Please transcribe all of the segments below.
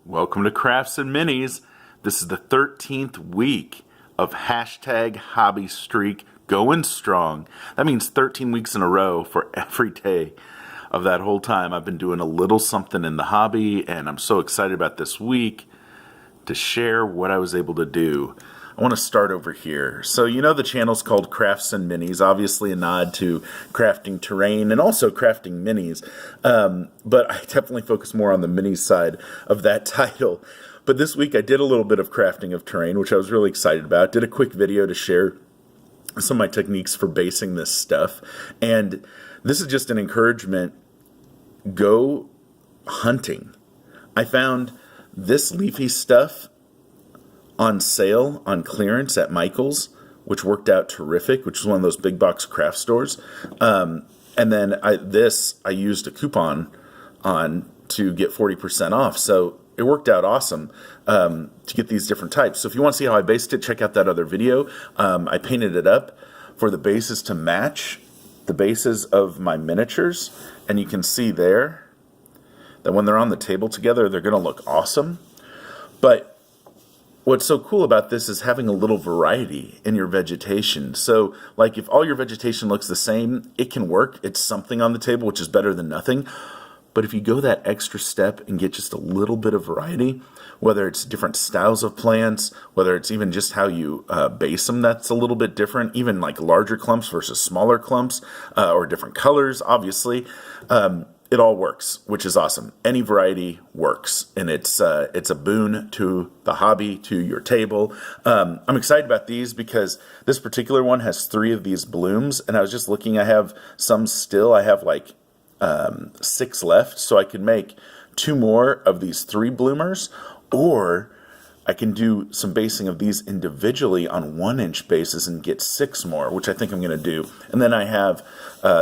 Welcome to Crafts and Minis. This is the 13th week of hashtag hobby streak going strong. That means 13 weeks in a row for every day of that whole time. I've been doing a little something in the hobby, and I'm so excited about this week to share what I was able to do. I want to start over here. So you know the channel's called Crafts and Minis, obviously a nod to crafting terrain and also crafting minis. But I definitely focus more on the minis side of that title. But this week I did a little bit of crafting of terrain, which I was really excited about. Did a quick video to share some of my techniques for basing this stuff. And this is just an encouragement. Go hunting. I found this leafy stuff on sale, on clearance at Michael's, which worked out terrific, which is one of those big box craft stores. And then I used a coupon on to get 40% off. So it worked out awesome to get these different types. So if you want to see how I based it, check out that other video. I painted it up for the bases to match the bases of my miniatures. And you can see there that when they're on the table together, they're going to look awesome. But what's so cool about this is having a little variety in your vegetation. So, like, if all your vegetation looks the same, it can work. It's something on the table, which is better than nothing. But if you go that extra step and get just a little bit of variety, whether it's different styles of plants, whether it's even just how you base them, that's a little bit different, even like larger clumps versus smaller clumps, or different colors, obviously, it all works, which is awesome. Any variety works, and it's a boon to the hobby, to your table. I'm excited about these because this particular one has 3 of these blooms, and I was just looking, I have some still. I have like 6 left, so I could make 2 more of these 3 bloomers, or I can do some basing of these individually on 1-inch bases and get 6 more, which I think I'm going to do. And then I have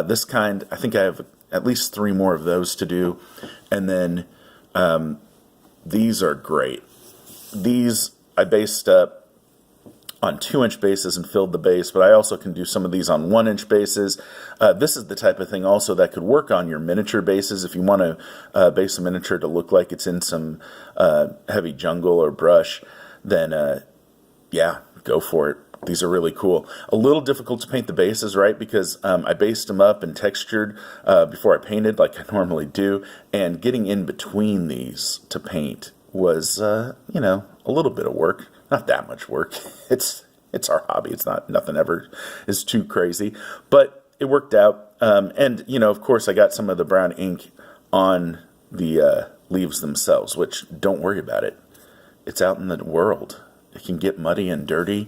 this kind, I think I have at least 3 more of those to do. And then these are great. These I based up on 2-inch bases and filled the base, but I also can do some of these on 1-inch bases. This is the type of thing also that could work on your miniature bases. If you want to base a miniature to look like it's in some heavy jungle or brush, then yeah, go for it. These are really cool. A little difficult to paint the bases, right? Because I based them up and textured before I painted like I normally do. And getting in between these to paint was, you know, a little bit of work. Not that much work. It's our hobby. It's not, nothing ever is too crazy. But it worked out. And, you know, of course, I got some of the brown ink on the leaves themselves, which don't worry about it. It's out in the world. It can get muddy and dirty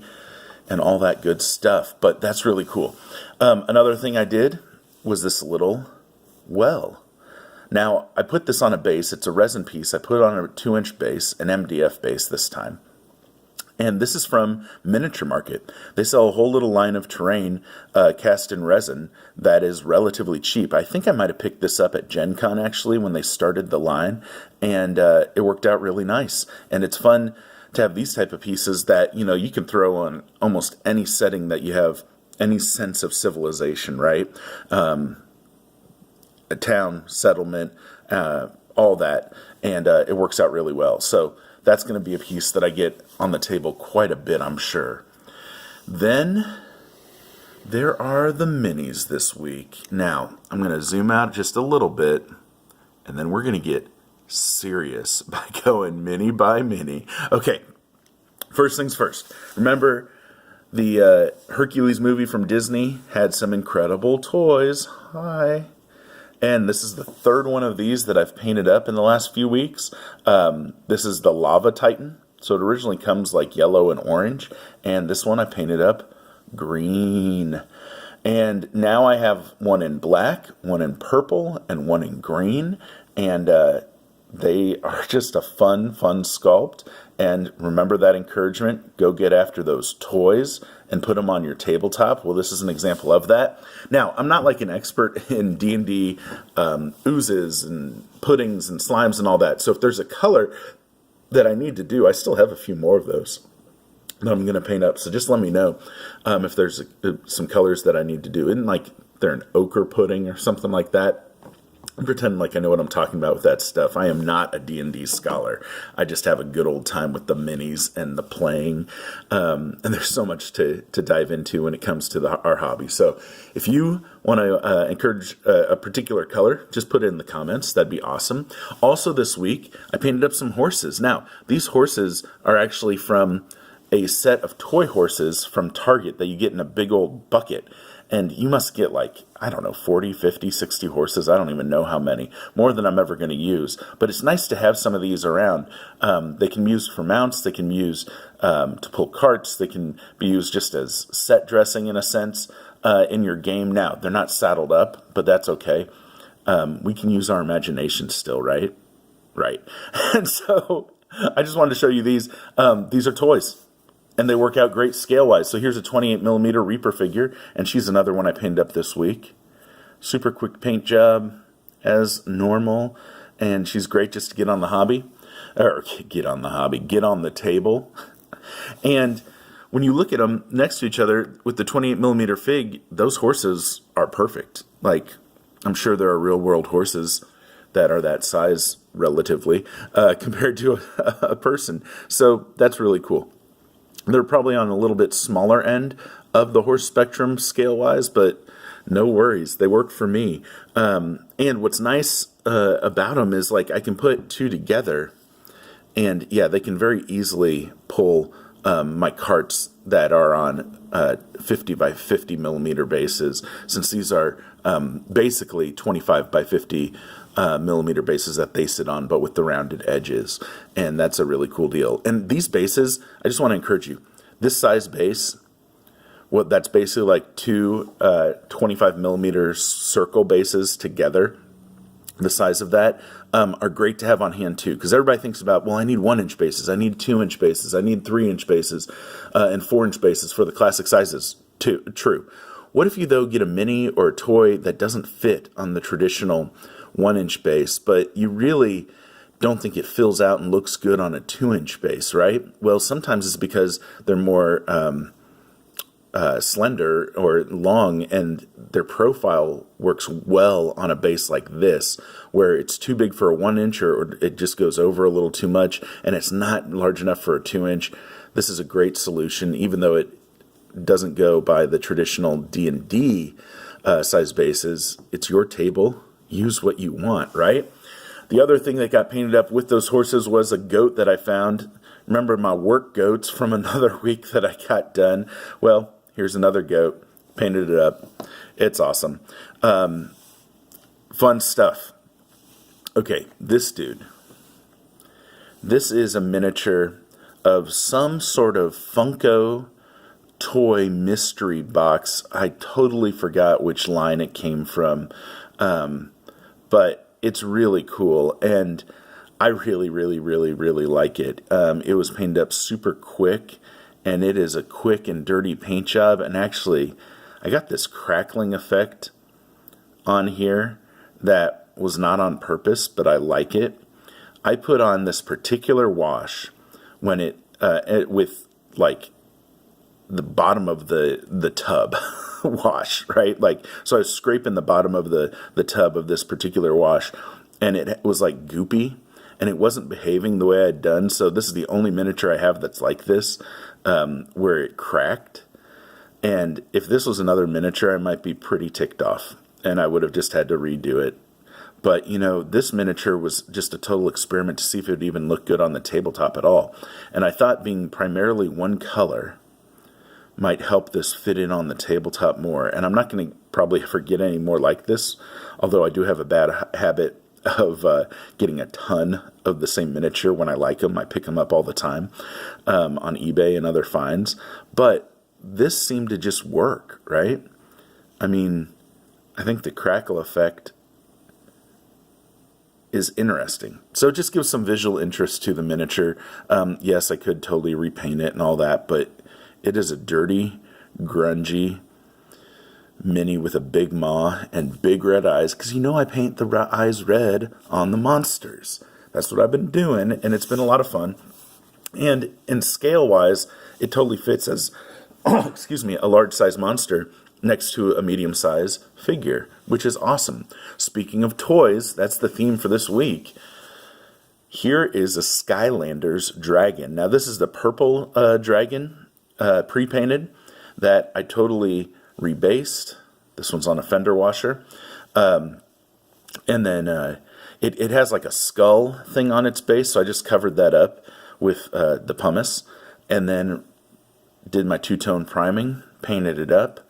and all that good stuff, but that's really cool. Another thing I did was this little well. Now, I put this on a base. It's a resin piece. I put it on a 2-inch base, an MDF base this time. And this is from Miniature Market. They sell a whole little line of terrain cast in resin that is relatively cheap. I think I might have picked this up at Gen Con, actually, when they started the line, and it worked out really nice. And it's fun to have these type of pieces that, you know, you can throw on almost any setting that you have any sense of civilization, right? A town, settlement, all that, and it works out really well. So that's going to be a piece that I get on the table quite a bit, I'm sure. Then there are the minis this week. Now, I'm going to zoom out just a little bit, and then we're going to get serious by going mini by mini. Okay, first things first. Remember the Hercules movie from Disney had some incredible toys. Hi. And this is the 3rd one of these that I've painted up in the last few weeks. This is the Lava Titan. So it originally comes like yellow and orange. And this one I painted up green. And now I have one in black, one in purple, and one in green. And they are just a fun sculpt. And remember that encouragement, go get after those toys and put them on your tabletop. Well, this is an example of that. Now, I'm not like an expert in D&D oozes and puddings and slimes and all that. So if there's a color that I need to do, I still have a few more of those that I'm going to paint up. So just let me know if there's some colors that I need to do. Isn't like they're an ochre pudding or something like that. pretend like I know what I'm talking about with that stuff. I am not a D&D scholar. I just have a good old time with the minis and the playing. And there's so much to dive into when it comes to our hobby. So if you want to encourage a particular color, just put it in the comments. That'd be awesome. Also this week, I painted up some horses. Now, these horses are actually from a set of toy horses from Target that you get in a big old bucket. And you must get like, I don't know, 40, 50, 60 horses. I don't even know how many. More than I'm ever going to use. But it's nice to have some of these around. They can be used for mounts. They can be used to pull carts. They can be used just as set dressing in a sense in your game. Now, they're not saddled up, but that's okay. We can use our imagination still, right? Right. And so I just wanted to show you these. These are toys. And they work out great scale-wise. So here's a 28mm Reaper figure, and she's another one I painted up this week. Super quick paint job, as normal, and she's great just to get on the hobby. Or get on the table. And when you look at them next to each other with the 28mm fig, those horses are perfect. Like, I'm sure there are real-world horses that are that size, relatively, compared to a person. So that's really cool. They're probably on a little bit smaller end of the horse spectrum scale-wise, but no worries. They work for me. And what's nice about them is, like, I can put two together, and, yeah, they can very easily pull my carts that are on 50 by 50 millimeter bases, since these are basically 25 by 50 millimeter bases that they sit on, but with the rounded edges. And that's a really cool deal. And these bases, I just want to encourage you, this size base, that's basically like two 25 millimeter circle bases together, the size of that, are great to have on hand too. Because everybody thinks about, well, I need 1-inch bases, I need 2-inch bases, I need 3-inch bases, and 4-inch bases for the classic sizes too. True. What if you, though, get a mini or a toy that doesn't fit on the traditional 1-inch base, but you really don't think it fills out and looks good on a 2-inch base, right? Well, sometimes it's because they're more slender or long, and their profile works well on a base like this, where it's too big for a 1-inch, or it just goes over a little too much, and it's not large enough for a 2-inch. This is a great solution, even though it doesn't go by the traditional D&D size bases. It's your table. Use what you want, right? The other thing that got painted up with those horses was a goat that I found. Remember my work goats from another week that I got done? Well, here's another goat. Painted it up. It's awesome. Fun stuff. Okay, this dude. This is a miniature of some sort of Funko toy mystery box. I totally forgot which line it came from. But it's really cool, and I really, really, really, really like it. It was painted up super quick, and it is a quick and dirty paint job. And actually, I got this crackling effect on here that was not on purpose, but I like it. I put on this particular wash when it with like the bottom of the tub wash, right? Like, so I was scraping the bottom of the tub of this particular wash, and it was like goopy, and it wasn't behaving the way I'd done. So this is the only miniature I have that's like this, where it cracked. And if this was another miniature, I might be pretty ticked off, and I would have just had to redo it. But, you know, this miniature was just a total experiment to see if it would even look good on the tabletop at all. And I thought being primarily one color might help this fit in on the tabletop more. And I'm not going to probably ever get any more like this, although I do have a bad habit of getting a ton of the same miniature when I like them. I pick them up all the time on eBay and other finds. But this seemed to just work, right? I mean, I think the crackle effect is interesting. So it just gives some visual interest to the miniature. Yes, I could totally repaint it and all that, but it is a dirty, grungy mini with a big maw and big red eyes, because you know I paint the eyes red on the monsters. That's what I've been doing, and it's been a lot of fun. And in scale-wise, it totally fits as, excuse me, a large-size monster. next to a medium-sized figure, which is awesome. Speaking of toys, that's the theme for this week. Here is a Skylanders dragon. Now, this is the purple dragon, pre-painted, that I totally rebased. This one's on a fender washer. And then it has like a skull thing on its base, so I just covered that up with the pumice. And then did my two-tone priming, painted it up,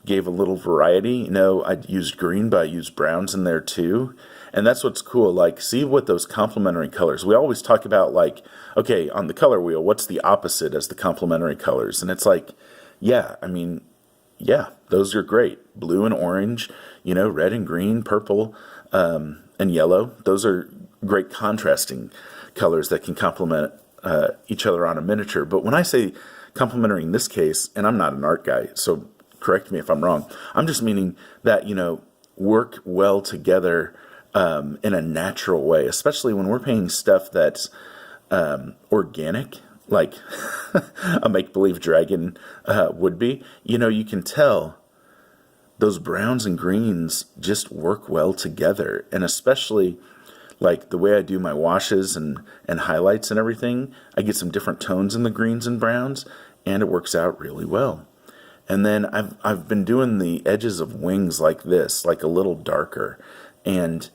gave a little variety. You know, I used green, but I used browns in there too. And that's what's cool. Like, see what those complementary colors. We always talk about, like, okay, on the color wheel, what's the opposite as the complementary colors? And it's like, yeah, I mean, yeah, those are great. Blue and orange, you know, red and green, purple, and yellow. Those are great contrasting colors that can complement each other on a miniature. But when I say complementary in this case, and I'm not an art guy, so correct me if I'm wrong, I'm just meaning that, you know, work well together in a natural way, especially when we're painting stuff that's organic, like a make-believe dragon would be. You know, you can tell those browns and greens just work well together. And especially like the way I do my washes and highlights and everything, I get some different tones in the greens and browns, and it works out really well. And then I've been doing the edges of wings like this, like a little darker, and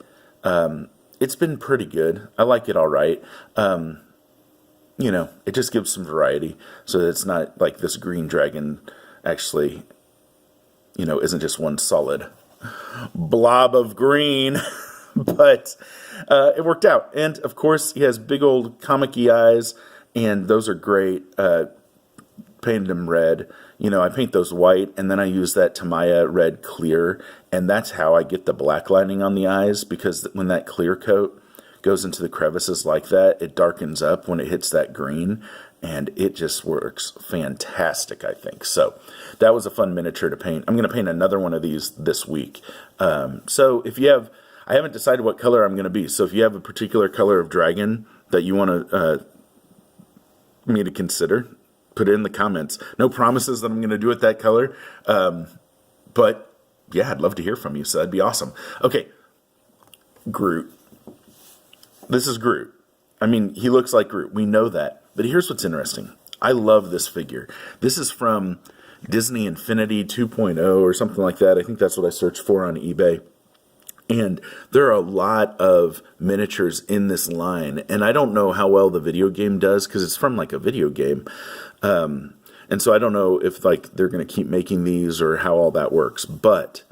it's been pretty good. I like it all right. You know, it just gives some variety so that it's not like this green dragon actually, you know, isn't just one solid blob of green. But it worked out. And, of course, he has big old comic-y eyes, and those are great. Painted him red. You know, I paint those white, and then I use that Tamiya red clear, and that's how I get the black lining on the eyes, because when that clear coat goes into the crevices like that, it darkens up when it hits that green, and it just works fantastic, I think. So that was a fun miniature to paint. I'm going to paint another one of these this week. So if you have, I haven't decided what color I'm going to be, so if you have a particular color of dragon that you want me to consider, put it in the comments. No promises that I'm going to do it that color, but yeah, I'd love to hear from you, so that'd be awesome. Okay, Groot. This is Groot. I mean, he looks like Groot. We know that. But here's what's interesting. I love this figure. This is from Disney Infinity 2.0 or something like that. I think that's what I searched for on eBay. And there are a lot of miniatures in this line. And I don't know how well the video game does because it's from like a video game. And so I don't know if like they're going to keep making these or how all that works. But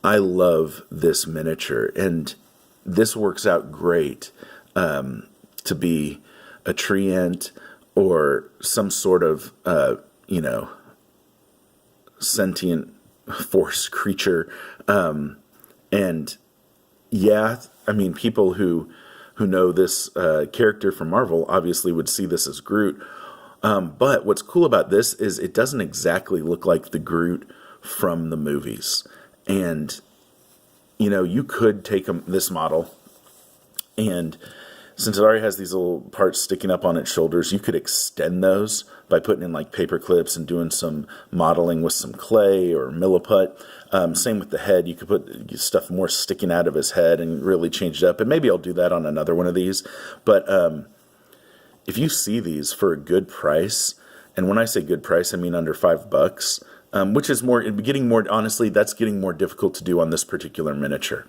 I love this miniature. And this works out great to be a treant or some sort of, you know, sentient force creature. And yeah, I mean, people who know this character from Marvel obviously would see this as Groot. But what's cool about this is it doesn't exactly look like the Groot from the movies. And you know, you could take this model, and since it already has these little parts sticking up on its shoulders, you could extend those by putting in like paper clips and doing some modeling with some clay or Milliput. Same with the head. You could put stuff more sticking out of his head and really change it up. And maybe I'll do that on another one of these. But if you see these for a good price, and when I say good price, I mean under $5, which is getting more, honestly, that's getting more difficult to do on this particular miniature.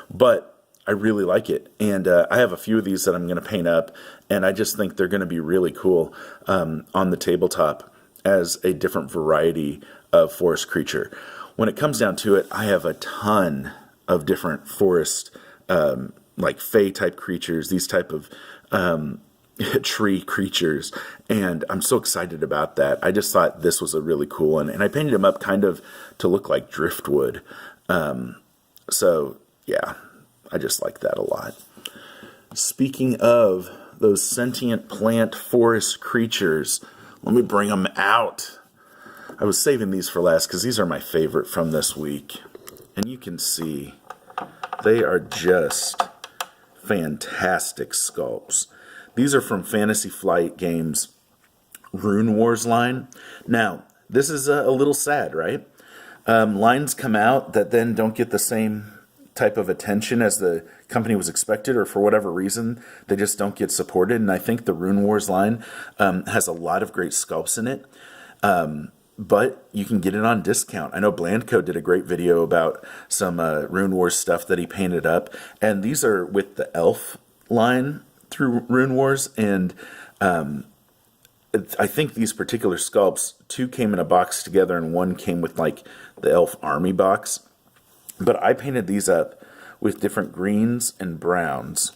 But I really like it. And I have a few of these that I'm going to paint up, and I just think they're going to be really cool on the tabletop as a different variety of forest creature. When it comes down to it, I have a ton of different forest, like fae-type creatures, these type of tree creatures, and I'm so excited about that. I just thought this was a really cool one, and I painted them up kind of to look like driftwood. So, yeah, I just like that a lot. Speaking of those sentient plant forest creatures, let me bring them out. I was saving these for last because these are my favorite from this week. And you can see they are just fantastic sculpts. These are from Fantasy Flight Games' Rune Wars line. Now, this is a little sad, right? Lines come out that then don't get the same type of attention as the company was expected, or for whatever reason, they just don't get supported. And I think the Rune Wars line has a lot of great sculpts in it. But you can get it on discount. I know Blandco did a great video about some Rune Wars stuff that he painted up, and these are with the Elf line through Rune Wars, and I think these particular sculpts, 2 came in a box together and 1 came with like the Elf Army box. But I painted these up with different greens and browns,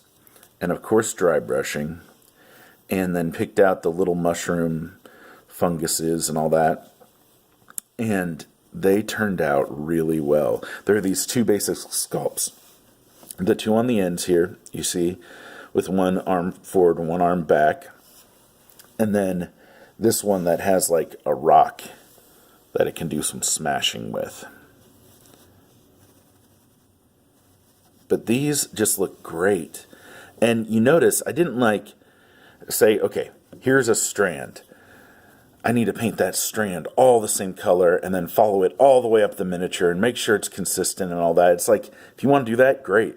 and of course dry brushing, and then picked out the little mushroom funguses and all that. And they turned out really well. There are these 2 basic sculpts. The 2 on the ends here, you see, with 1 arm forward and 1 arm back. And then this one that has like a rock that it can do some smashing with. But these just look great. And you notice I didn't like say, okay, here's a strand. I need to paint that strand all the same color and then follow it all the way up the miniature and make sure it's consistent and all that. It's like, if you want to do that, great.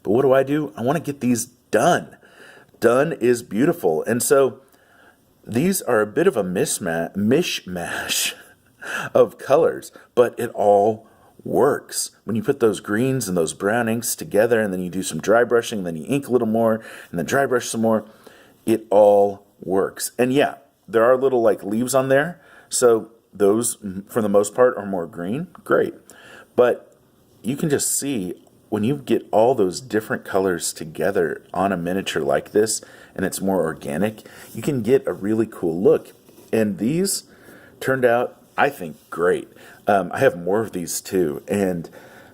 But what do? I want to get these done. Done is beautiful. And so these are a bit of a mishmash of colors, but it all works. When you put those greens and those brown inks together, and then you do some dry brushing, and then you ink a little more, and then dry brush some more, it all works. And yeah, there are little like leaves on there, so those, for the most part, are more green. Great. But you can just see when you get all those different colors together on a miniature like this, and it's more organic, you can get a really cool look. And these turned out, I think, great. I have more of these too, and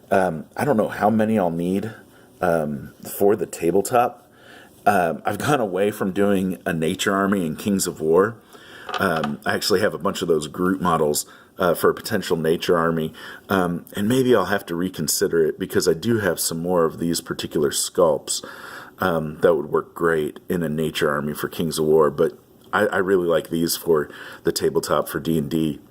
I don't know how many I'll need for the tabletop. I've gone away from doing a Nature Army and Kings of War. I actually have a bunch of those Groot models for a potential Nature Army, and maybe I'll have to reconsider it because I do have some more of these particular sculpts that would work great in a Nature Army for Kings of War, but I really like these for the tabletop for D&D.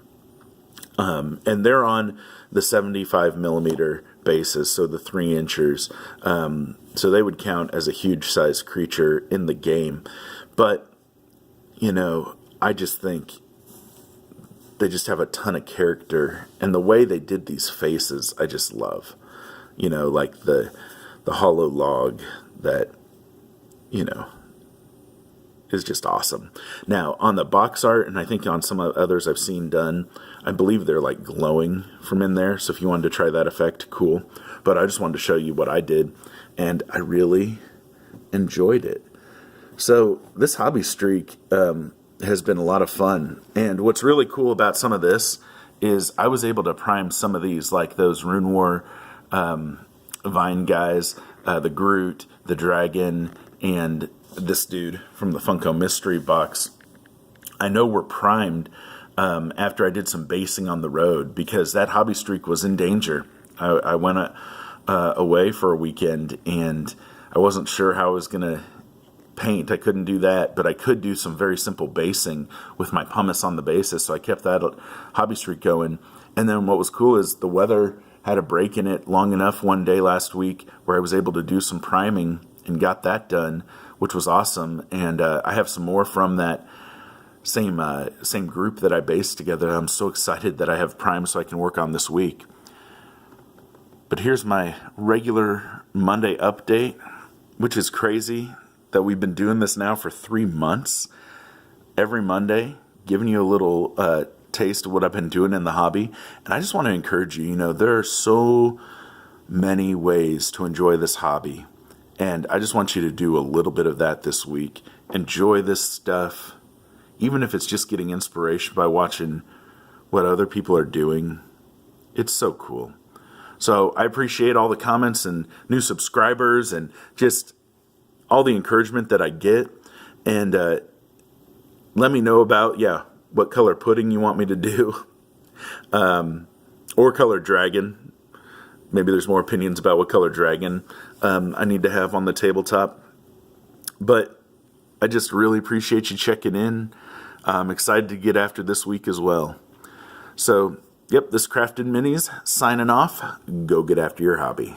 And they're on the 75 millimeter basis, so the 3 inchers. So they would count as a huge size creature in the game. But, you know, I just think they just have a ton of character. And the way they did these faces, I just love. You know, like the hollow log that, you know, is just awesome. Now, on the box art, and I think on some others I've seen done, I believe they're like glowing from in there. So if you wanted to try that effect, cool. But I just wanted to show you what I did, and I really enjoyed it. So this hobby streak has been a lot of fun. And what's really cool about some of this is I was able to prime some of these, like those Rune War Vine guys, the Groot, the Dragon, and this dude from the Funko Mystery Box. I know we're primed after I did some basing on the road because that hobby streak was in danger. I went away for a weekend and I wasn't sure how I was going to paint. I couldn't do that, but I could do some very simple basing with my pumice on the basis, so I kept that hobby streak going. And then what was cool is the weather had a break in it long enough one day last week where I was able to do some priming and got that done, which was awesome. And I have some more from that same group that I based together. I'm so excited that I have prime so I can work on this week. But here's my regular Monday update, which is crazy that we've been doing this now for 3 months. Every Monday, giving you a little taste of what I've been doing in the hobby. And I just want to encourage you, there are so many ways to enjoy this hobby. And I just want you to do a little bit of that this week. Enjoy this stuff, even if it's just getting inspiration by watching what other people are doing. It's so cool. So I appreciate all the comments and new subscribers and just all the encouragement that I get. And let me know about, what color pudding you want me to do. Or color dragon. Maybe there's more opinions about what color dragon I need to have on the tabletop. But I just really appreciate you checking in. I'm excited to get after this week as well. So, yep, this Crafted Minis signing off. Go get after your hobby.